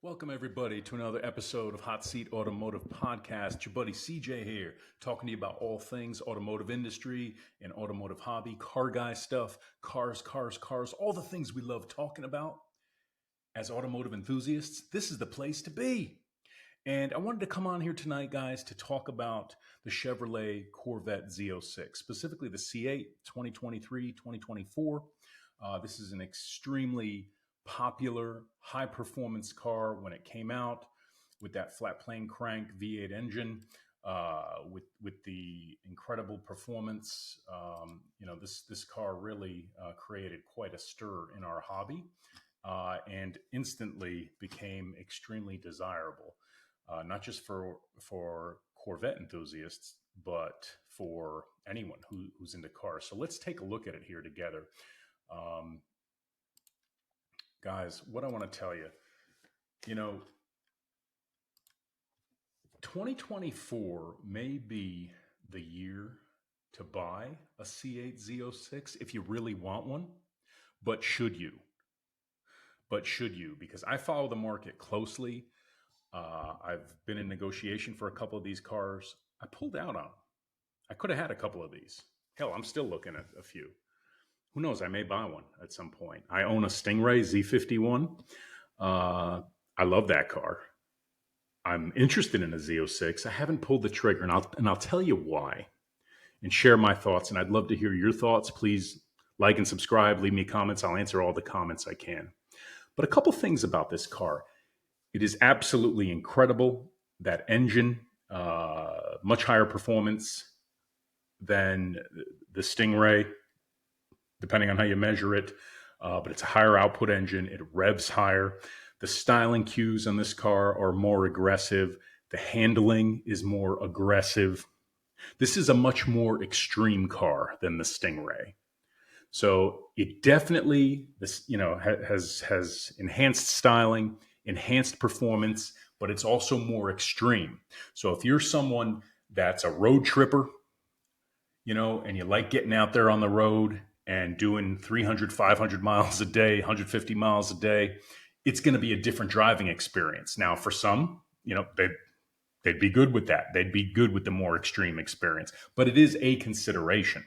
Welcome, everybody, to another episode of Hot Seat Automotive Podcast. Your buddy CJ here, talking to you about all things automotive industry and automotive hobby, car guy stuff, cars, all the things we love talking about. As automotive enthusiasts, this is the place to be. And I wanted to come on here tonight, guys, to talk about the Chevrolet Corvette Z06, specifically the C8 2023, 2024. This is an extremely popular high-performance car when it came out, with that flat plane crank V8 engine, with the incredible performance. This car really created quite a stir in our hobby, and instantly became extremely desirable, not just for Corvette enthusiasts, but for anyone who's into cars. So let's take a look at it here together. Guys, what I want to tell you, 2024 may be the year to buy a C8 Z06 if you really want one, but should you? Because I follow the market closely. I've been in negotiation for a couple of these cars. I pulled out on them. I could have had a couple of these. Hell, I'm still looking at a few. Who knows? I may buy one at some point. I own a Stingray Z51. I love that car. I'm interested in a Z06. I haven't pulled the trigger, and I'll tell you why, and share my thoughts. And I'd love to hear your thoughts. Please like and subscribe. Leave me comments. I'll answer all the comments I can. But a couple things about this car. It is absolutely incredible. That engine, much higher performance than the Stingray, depending on how you measure it. But it's a higher output engine. It revs higher. The styling cues on this car are more aggressive. The handling is more aggressive. This is a much more extreme car than the Stingray. So it definitely has enhanced styling, enhanced performance, but it's also more extreme. So if you're someone that's a road tripper, and you like getting out there on the road and doing 300, 500 miles a day, 150 miles a day, it's going to be a different driving experience. Now, for some, they'd be good with that. They'd be good with the more extreme experience, but it is a consideration.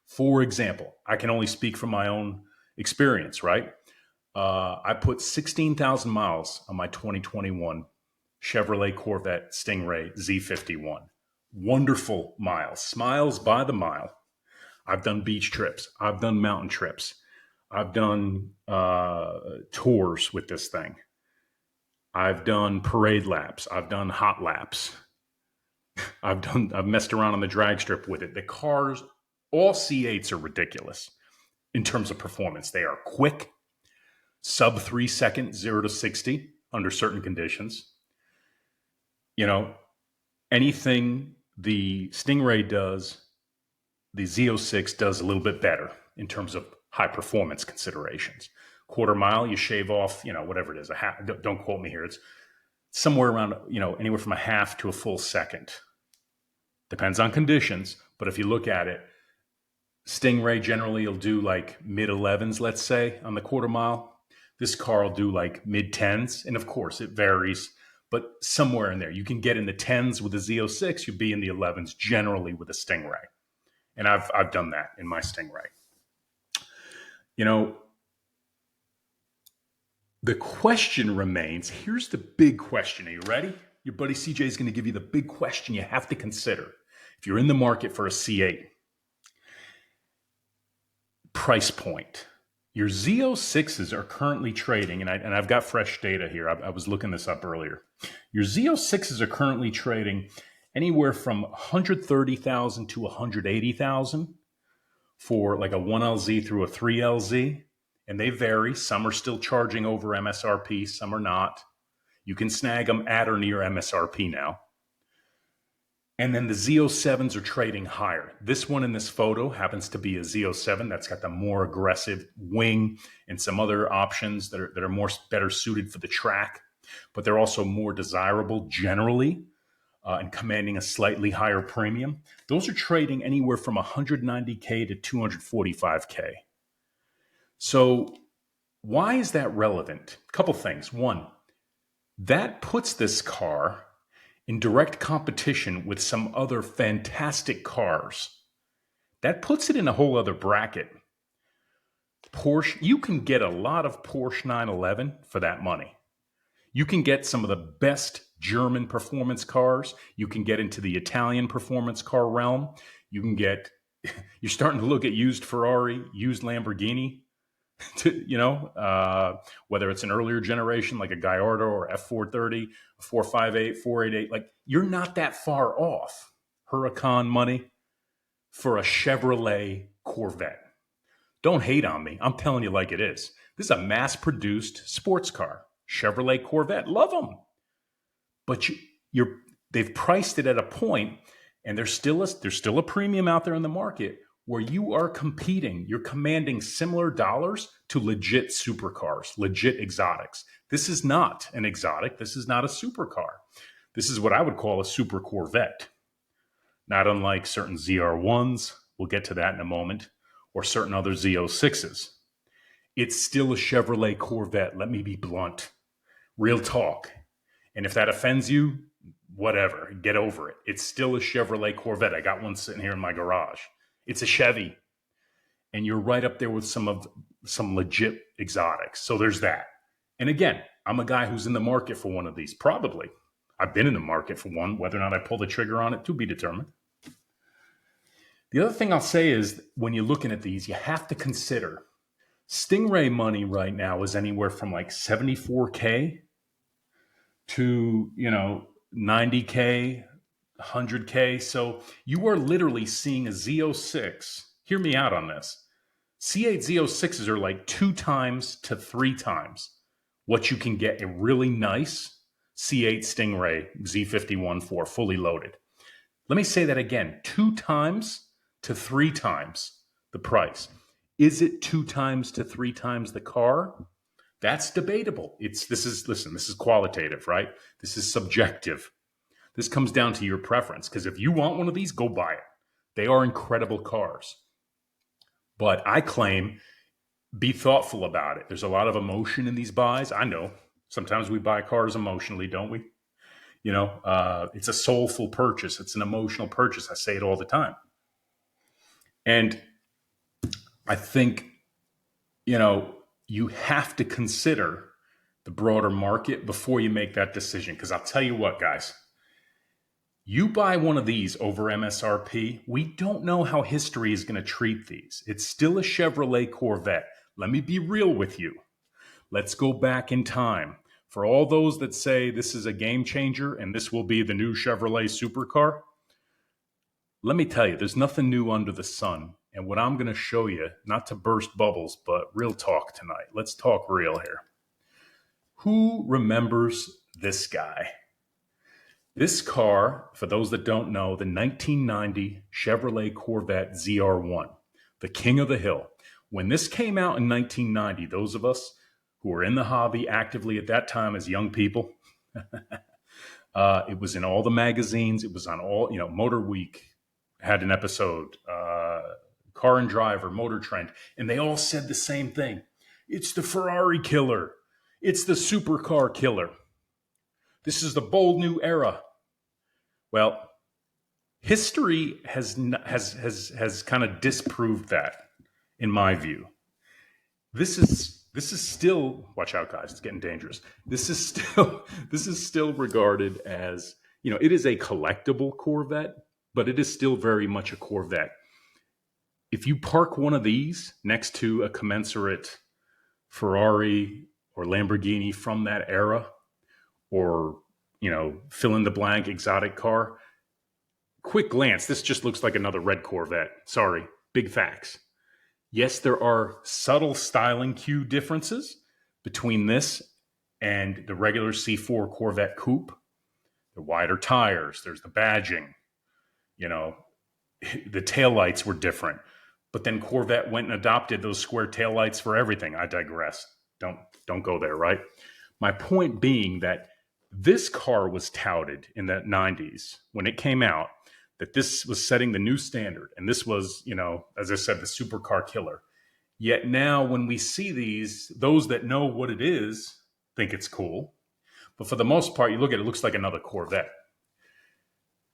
For example, I can only speak from my own experience, right? I put 16,000 miles on my 2021 Chevrolet Corvette Stingray Z51. Wonderful miles, smiles by the mile. I've done beach trips. I've done mountain trips. I've done tours with this thing. I've done parade laps. I've done hot laps. I've messed around on the drag strip with it. The cars, all C8s are ridiculous in terms of performance. They are quick, sub 3 second, 0 to 60 under certain conditions. Anything the Stingray does, the Z06 does a little bit better in terms of high performance considerations. Quarter mile, you shave off, whatever it is, a half. Don't quote me here. It's somewhere around, anywhere from a half to a full second. Depends on conditions. But if you look at it, Stingray generally will do like mid 11s, let's say, on the quarter mile. This car will do like mid 10s. And of course, it varies, but somewhere in there. You can get in the 10s with a Z06. You'll be in the 11s generally with a Stingray. And I've done that in my Stingray. The question remains, here's the big question. Are you ready? Your buddy CJ is going to give you the big question you have to consider if you're in the market for a C8. Price point. Your Z06s are currently trading, and I've got fresh data here. I was looking this up earlier. Your Z06s are currently trading anywhere from $130,000 to $180,000 for like a 1LZ through a 3LZ, and they vary. Some are still charging over MSRP, some are not. You can snag them at or near MSRP now. And then the Z07s are trading higher. This one in this photo happens to be a Z07 that's got the more aggressive wing and some other options that are better suited for the track, but they're also more desirable generally. And commanding a slightly higher premium. Those are trading anywhere from $190K to $245K. So why is that relevant? A couple things. One, That puts this car in direct competition with some other fantastic cars. That puts it in a whole other bracket. Porsche, you can get a lot of Porsche 911 for that money. You can get some of the best German performance cars. You can get into the Italian performance car realm. You can get, you're starting to look at used Ferrari, used Lamborghini, whether it's an earlier generation like a Gallardo or F430, a 458, 488, like you're not that far off Huracan money for a Chevrolet Corvette. Don't hate on me. I'm telling you like it is. This is a mass-produced sports car. Chevrolet Corvette. Love them. But they've priced it at a point, and there's still a premium out there in the market where you are competing. You're commanding similar dollars to legit supercars, legit exotics. This is not an exotic. This is not a supercar. This is what I would call a super Corvette. Not unlike certain ZR1s. We'll get to that in a moment. Or certain other Z06s. It's still a Chevrolet Corvette. Let me be blunt. Real talk. And if that offends you, whatever. Get over it. It's still a Chevrolet Corvette. I got one sitting here in my garage. It's a Chevy. And you're right up there with some legit exotics. So there's that. And again, I'm a guy who's in the market for one of these. Probably. I've been in the market for one. Whether or not I pull the trigger on it, to be determined. The other thing I'll say is when you're looking at these, you have to consider Stingray money right now is anywhere from like $74K to, $90K, $100K. So you are literally seeing a Z06. Hear me out on this. C8 Z06s are like 2 times to 3 times what you can get a really nice C8 Stingray Z51-4 fully loaded. Let me say that again, 2 times to 3 times the price. Is it 2 times to 3 times the car? That's debatable. This is qualitative, right? This is subjective. This comes down to your preference, because if you want one of these, go buy it. They are incredible cars. But I claim, be thoughtful about it. There's a lot of emotion in these buys. I know. Sometimes we buy cars emotionally, don't we? It's a soulful purchase. It's an emotional purchase. I say it all the time. And I think, you have to consider the broader market before you make that decision. Because I'll tell you what, guys, you buy one of these over MSRP, we don't know how history is going to treat these. It's still a Chevrolet Corvette. Let me be real with you. Let's go back in time. For all those that say this is a game changer and this will be the new Chevrolet supercar, let me tell you, there's nothing new under the sun. And what I'm going to show you, not to burst bubbles, but real talk tonight. Let's talk real here. Who remembers this guy? This car, for those that don't know, the 1990 Chevrolet Corvette ZR1, the king of the hill. When this came out in 1990, those of us who were in the hobby actively at that time as young people, it was in all the magazines. It was on all, Motor Week had an episode, Car and Driver, Motor Trend, and they all said the same thing. It's the Ferrari killer. It's the supercar killer. This is the bold new era. Well, history has kind of disproved that, in my view. This is still, watch out, guys, it's getting dangerous. This is still regarded as, it is a collectible Corvette, but it is still very much a Corvette. If you park one of these next to a commensurate Ferrari or Lamborghini from that era, or, fill in the blank exotic car, quick glance, this just looks like another red Corvette. Sorry, big facts. Yes, there are subtle styling cue differences between this and the regular C4 Corvette Coupe. The wider tires, there's the badging, the taillights were different. But then Corvette went and adopted those square taillights for everything. I digress. Don't go there, right? My point being that this car was touted in the 90s when it came out, that this was setting the new standard. And this was, as I said, the supercar killer. Yet now when we see these, those that know what it is think it's cool. But for the most part, you look at it, it looks like another Corvette.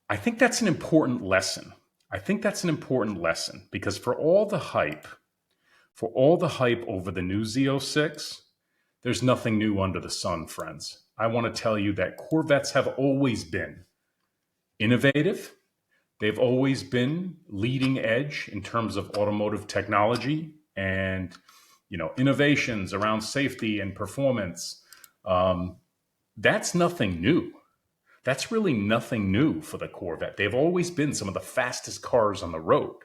I think that's an important lesson. Because for all the hype over the new Z06, there's nothing new under the sun, friends. I want to tell you that Corvettes have always been innovative. They've always been leading edge in terms of automotive technology and, innovations around safety and performance. That's nothing new. That's really nothing new for the Corvette. They've always been some of the fastest cars on the road.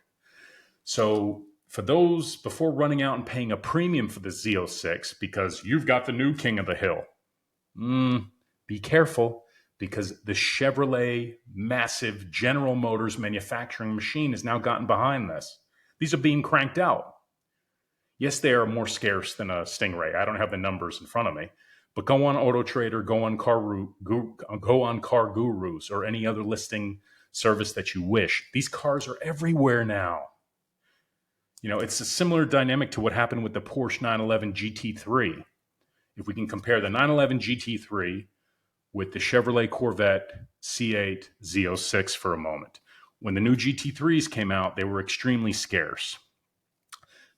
So for those, before running out and paying a premium for the Z06 because you've got the new king of the hill, be careful, because the Chevrolet massive General Motors manufacturing machine has now gotten behind this. These are being cranked out. Yes, they are more scarce than a Stingray. I don't have the numbers in front of me. But go on AutoTrader, go on Car Gurus, or any other listing service that you wish. These cars are everywhere now. It's a similar dynamic to what happened with the Porsche 911 GT3. If we can compare the 911 GT3 with the Chevrolet Corvette C8 Z06 for a moment. When the new GT3s came out, they were extremely scarce.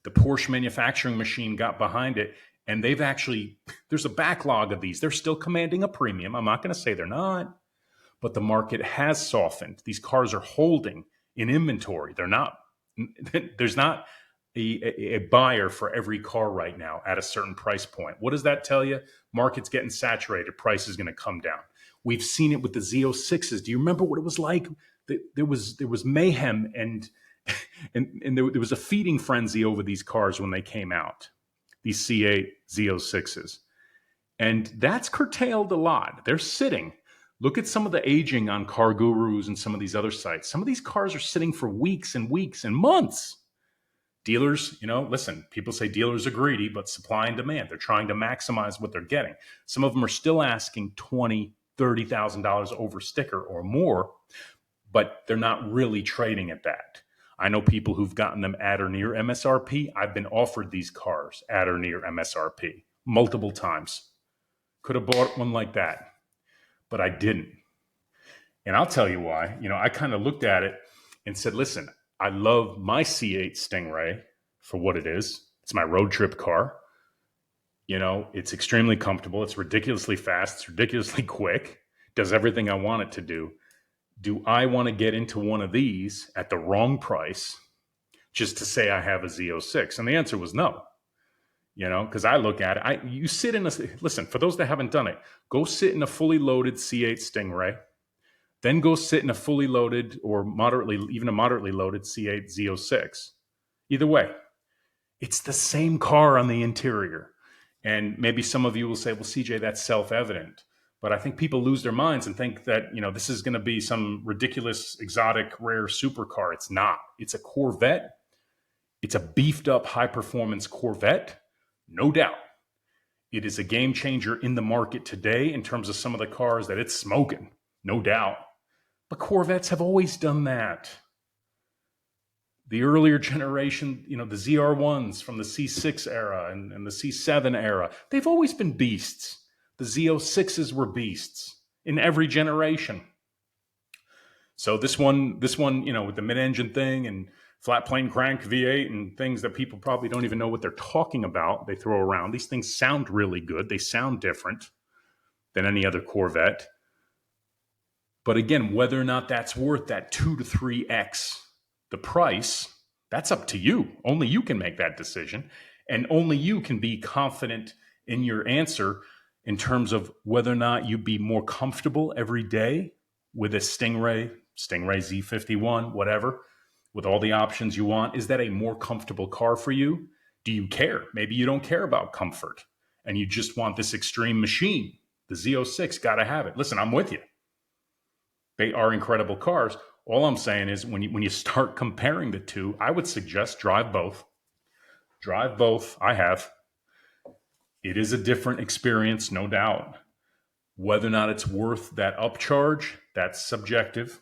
The Porsche manufacturing machine got behind it, and there's a backlog of these. They're still commanding a premium. I'm not going to say they're not, but the market has softened. These cars are holding in inventory. There's not a buyer for every car right now at a certain price point. What does that tell you? Market's getting saturated. Price is going to come down. We've seen it with the Z06s. Do you remember what it was like? There was mayhem and there was a feeding frenzy over these cars when they came out, these C8 Z06s. And that's curtailed a lot. They're sitting. Look at some of the aging on Car Gurus and some of these other sites. Some of these cars are sitting for weeks and weeks and months. Dealers, listen, people say dealers are greedy, but supply and demand. They're trying to maximize what they're getting. Some of them are still asking $20,000, $30,000 over sticker or more, but they're not really trading at that. I know people who've gotten them at or near MSRP. I've been offered these cars at or near MSRP multiple times. Could have bought one like that, but I didn't. And I'll tell you why. I kind of looked at it and said, listen, I love my C8 Stingray for what it is. It's my road trip car. It's extremely comfortable. It's ridiculously fast. It's ridiculously quick. Does everything I want it to do. Do I want to get into one of these at the wrong price just to say I have a Z06? And the answer was no. Because I look at it, listen, for those that haven't done it, go sit in a fully loaded C8 Stingray, then go sit in a fully loaded or even a moderately loaded C8 Z06. Either way, it's the same car on the interior. And maybe some of you will say, well, CJ, that's self-evident. But I think people lose their minds and think that, this is going to be some ridiculous, exotic, rare supercar. It's not. It's a Corvette. It's a beefed up, high-performance Corvette. No doubt. It is a game changer in the market today in terms of some of the cars that it's smoking. No doubt. But Corvettes have always done that. The earlier generation, the ZR1s from the C6 era and the C7 era, they've always been beasts. The Z06s were beasts in every generation. So this one, with the mid-engine thing and flat plane crank V8 and things that people probably don't even know what they're talking about, they throw around. These things sound really good. They sound different than any other Corvette. But again, whether or not that's worth that 2 to 3x the price, that's up to you. Only you can make that decision. And only you can be confident in your answer in terms of whether or not you'd be more comfortable every day with a Stingray Z51, whatever, with all the options you want. Is that a more comfortable car for you? Do you care? Maybe you don't care about comfort and you just want this extreme machine. The Z06, got to have it. Listen, I'm with you. They are incredible cars. All I'm saying is when you start comparing the two, I would suggest drive both. Drive both. I have. It is a different experience, no doubt. Whether or not it's worth that upcharge, that's subjective.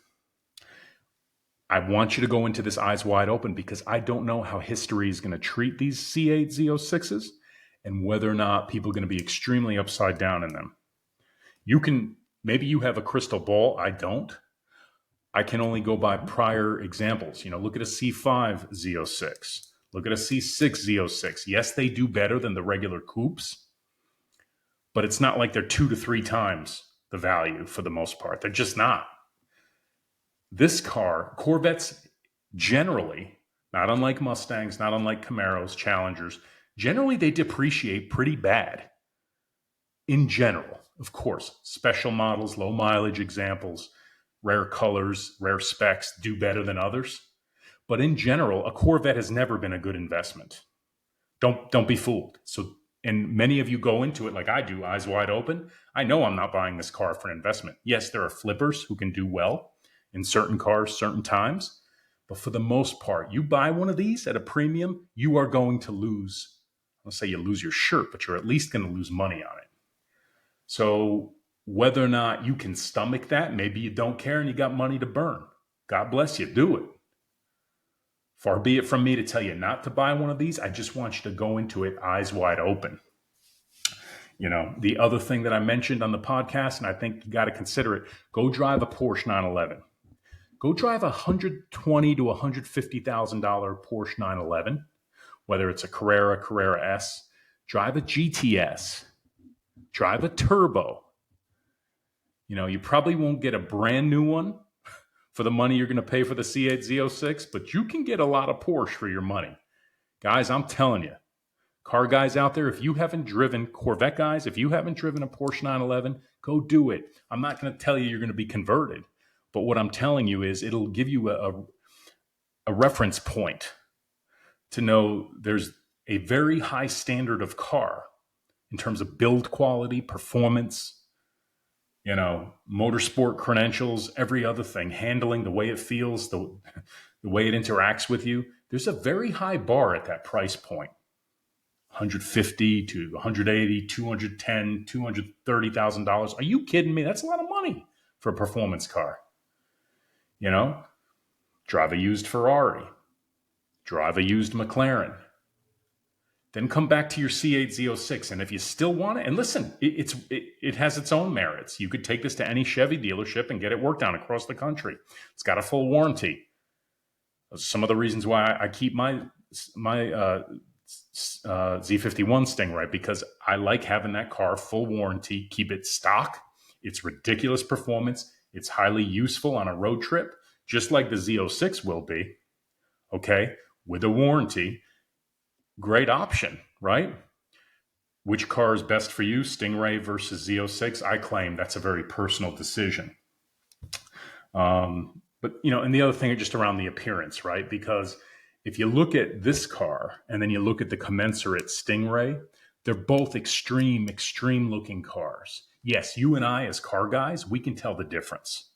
I want you to go into this eyes wide open because I don't know how history is going to treat these C8 Z06s and whether or not people are going to be extremely upside down in them. Maybe you have a crystal ball. I don't. I can only go by prior examples. Look at a C5 Z06. Look at a C6 Z06. Yes, they do better than the regular coupes, but it's not like they're 2 to 3 times the value for the most part. They're just not. This car, Corvettes generally, not unlike Mustangs, not unlike Camaros, Challengers, generally they depreciate pretty bad in general. Of course, special models, low mileage examples, rare colors, rare specs do better than others. But in general, a Corvette has never been a good investment. Don't be fooled. And many of you go into it like I do, eyes wide open. I know I'm not buying this car for an investment. Yes, there are flippers who can do well in certain cars, certain times. But for the most part, you buy one of these at a premium, you are going to lose. Let's say you lose your shirt, but you're at least going to lose money on it. So whether or not you can stomach that, maybe you don't care and you got money to burn. God bless you, do it. Far be it from me to tell you not to buy one of these. I just want you to go into it eyes wide open. The other thing that I mentioned on the podcast, and I think you got to consider it, go drive a Porsche 911. Go drive a $120,000 to $150,000 Porsche 911, whether it's a Carrera, Carrera S. Drive a GTS. Drive a turbo. You probably won't get a brand new one for the money you're going to pay for the C8 Z06, but you can get a lot of Porsche for your money. Guys, I'm telling you, car guys out there, if you haven't driven, Corvette guys, if you haven't driven a Porsche 911, go do it. I'm not going to tell you you're going to be converted, but what I'm telling you is it'll give you a reference point to know there's a very high standard of car in terms of build quality, performance, motorsport credentials, every other thing, handling, the way it feels, the way it interacts with you. There's a very high bar at that price point. $150,000 to $180,000, $210,000, $230,000. Are you kidding me? That's a lot of money for a performance car. Drive a used Ferrari, drive a used McLaren. Then come back to your C8 Z06. And if you still want it, and listen, it has its own merits. You could take this to any Chevy dealership and get it worked on across the country. It's got a full warranty. Some of the reasons why I keep my Z51 Stingray, because I like having that car full warranty, keep it stock. It's ridiculous performance. It's highly useful on a road trip, just like the Z06 will be, okay, with a warranty. Great option, right? Which car is best for you, Stingray versus Z06? I claim that's a very personal decision. But, and the other thing just around the appearance, right? Because if you look at this car and then you look at the commensurate Stingray, they're both extreme looking cars. Yes, you and I as car guys, we can tell the difference.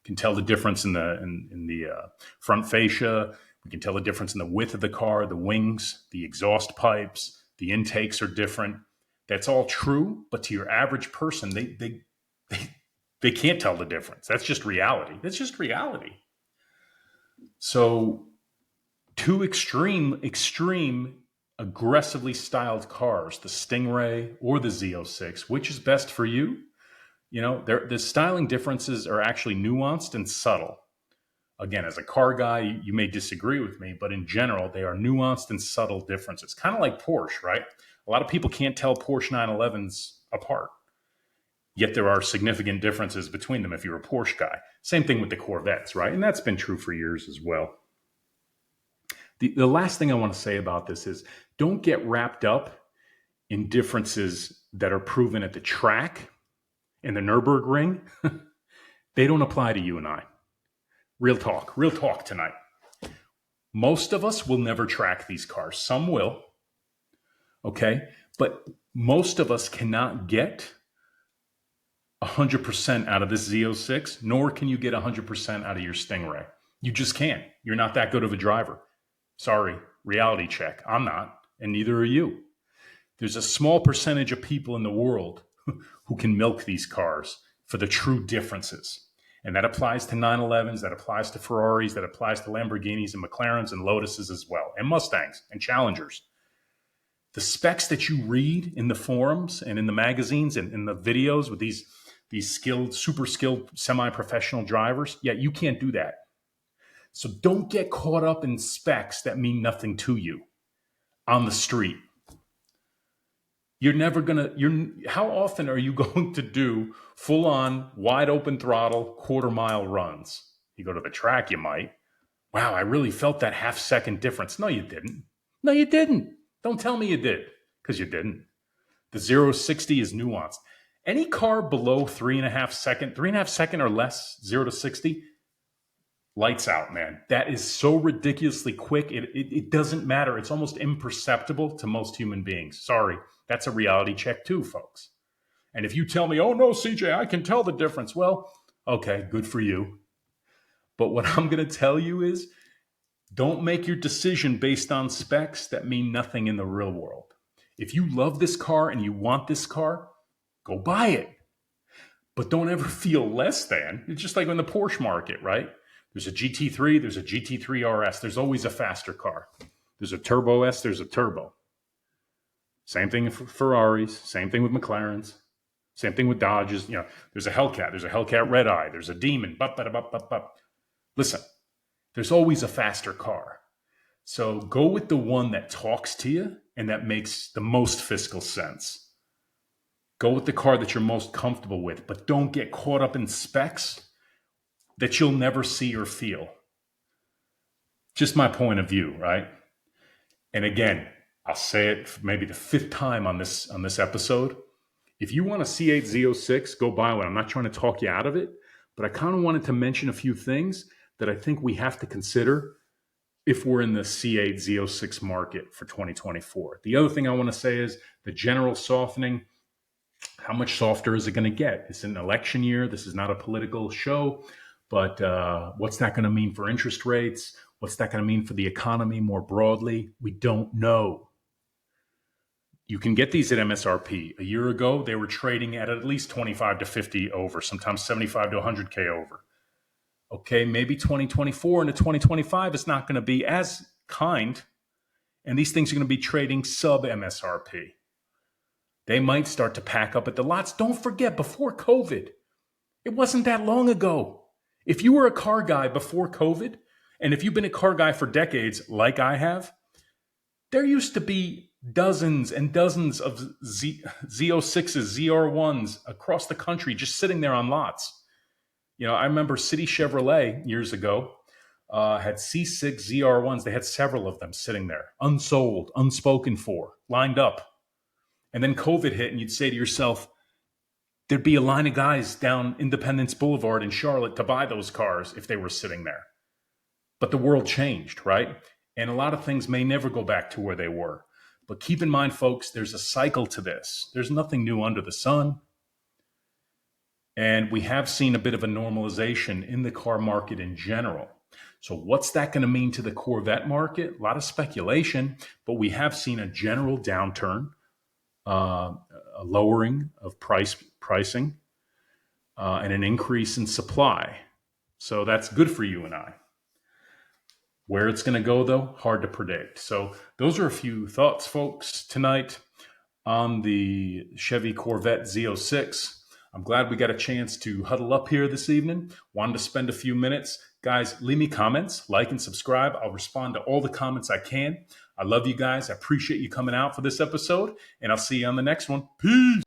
Can tell the difference in the front fascia. We can tell the difference in the width of the car, the wings, the exhaust pipes, the intakes are different. That's all true, but to your average person, they can't tell the difference. That's just reality. So, two extreme, aggressively styled cars, the Stingray or the Z06, which is best for you? The styling differences are actually nuanced and subtle. Again, as a car guy, you may disagree with me, but in general, they are nuanced and subtle differences. Kind of like Porsche, right? A lot of people can't tell Porsche 911s apart. Yet there are significant differences between them if you're a Porsche guy. Same thing with the Corvettes, right? And that's been true for years as well. The last thing I want to say about this is don't get wrapped up in differences that are proven at the track in the Nürburgring. They don't apply to you and I. Real talk tonight. Most of us will never track these cars. Some will, okay? But most of us cannot get 100% out of this Z06, nor can you get 100% out of your Stingray. You just can't. You're not that good of a driver. Sorry, reality check. I'm not, and neither are you. There's a small percentage of people in the world who can milk these cars for the true differences. And that applies to 911s, that applies to Ferraris, that applies to Lamborghinis and McLarens and Lotuses as well, and Mustangs and Challengers. The specs that you read in the forums and in the magazines and in the videos with these these skilled, super skilled, semi-professional drivers. Yeah, you can't do that. So don't get caught up in specs that mean nothing to you on the street. How often are you going to do full on wide open throttle quarter mile runs? You go to the track, you might. Wow, I really felt that half-second difference. No, you didn't. No, you didn't. Don't tell me you did, because you didn't. The 0-60 is nuanced. Any car below 3.5 second or less, 0 to 60, lights out, man. That is so ridiculously quick. It doesn't matter. It's almost imperceptible to most human beings. Sorry, that's a reality check too, folks. And if you tell me, oh no, CJ, I can tell the difference. Well, okay, good for you. But what I'm going to tell you is, don't make your decision based on specs that mean nothing in the real world. If you love this car and you want this car, go buy it. But don't ever feel less than. It's just like in the Porsche market, right? There's a GT3, there's a GT3 RS. There's always a faster car. There's a Turbo S, there's a Turbo. Same thing for Ferraris, same thing with McLarens, same thing with Dodges. There's a Hellcat Red Eye, there's a Demon. Listen, there's always a faster car. So go with the one that talks to you and that makes the most fiscal sense. Go with the car that you're most comfortable with, but don't get caught up in specs that you'll never see or feel. Just my point of view, right? And again, I'll say it maybe the 5th time on this episode. If you want a C8 Z06, go buy one. I'm not trying to talk you out of it, but I kind of wanted to mention a few things that I think we have to consider if we're in the C8 Z06 market for 2024. The other thing I want to say is the general softening. How much softer is it going to get? It's an election year. This is not a political show, but what's that going to mean for interest rates? What's that going to mean for the economy more broadly? We don't know. You can get these at MSRP. A year ago, they were trading at least 25 to 50 over, sometimes 75 to 100K over. Okay, maybe 2024 into 2025 is not going to be as kind, and these things are going to be trading sub MSRP. They might start to pack up at the lots. Don't forget, before COVID, it wasn't that long ago. If you were a car guy before COVID, and if you've been a car guy for decades, like I have, there used to be dozens and dozens of Z06s, ZR1s across the country just sitting there on lots. I remember City Chevrolet years ago had C6 ZR1s. They had several of them sitting there, unsold, unspoken for, lined up. And then COVID hit, and you'd say to yourself, there'd be a line of guys down Independence Boulevard in Charlotte to buy those cars if they were sitting there. But the world changed, right? And a lot of things may never go back to where they were. But keep in mind, folks, there's a cycle to this. There's nothing new under the sun. And we have seen a bit of a normalization in the car market in general. So what's that going to mean to the Corvette market? A lot of speculation, but we have seen a general downturn, a lowering of pricing, and an increase in supply. So that's good for you and I. Where it's going to go, though, hard to predict. So those are a few thoughts, folks, tonight on the Chevy Corvette Z06. I'm glad we got a chance to huddle up here this evening. Wanted to spend a few minutes. Guys, leave me comments, like and subscribe. I'll respond to all the comments I can. I love you guys. I appreciate you coming out for this episode, and I'll see you on the next one. Peace.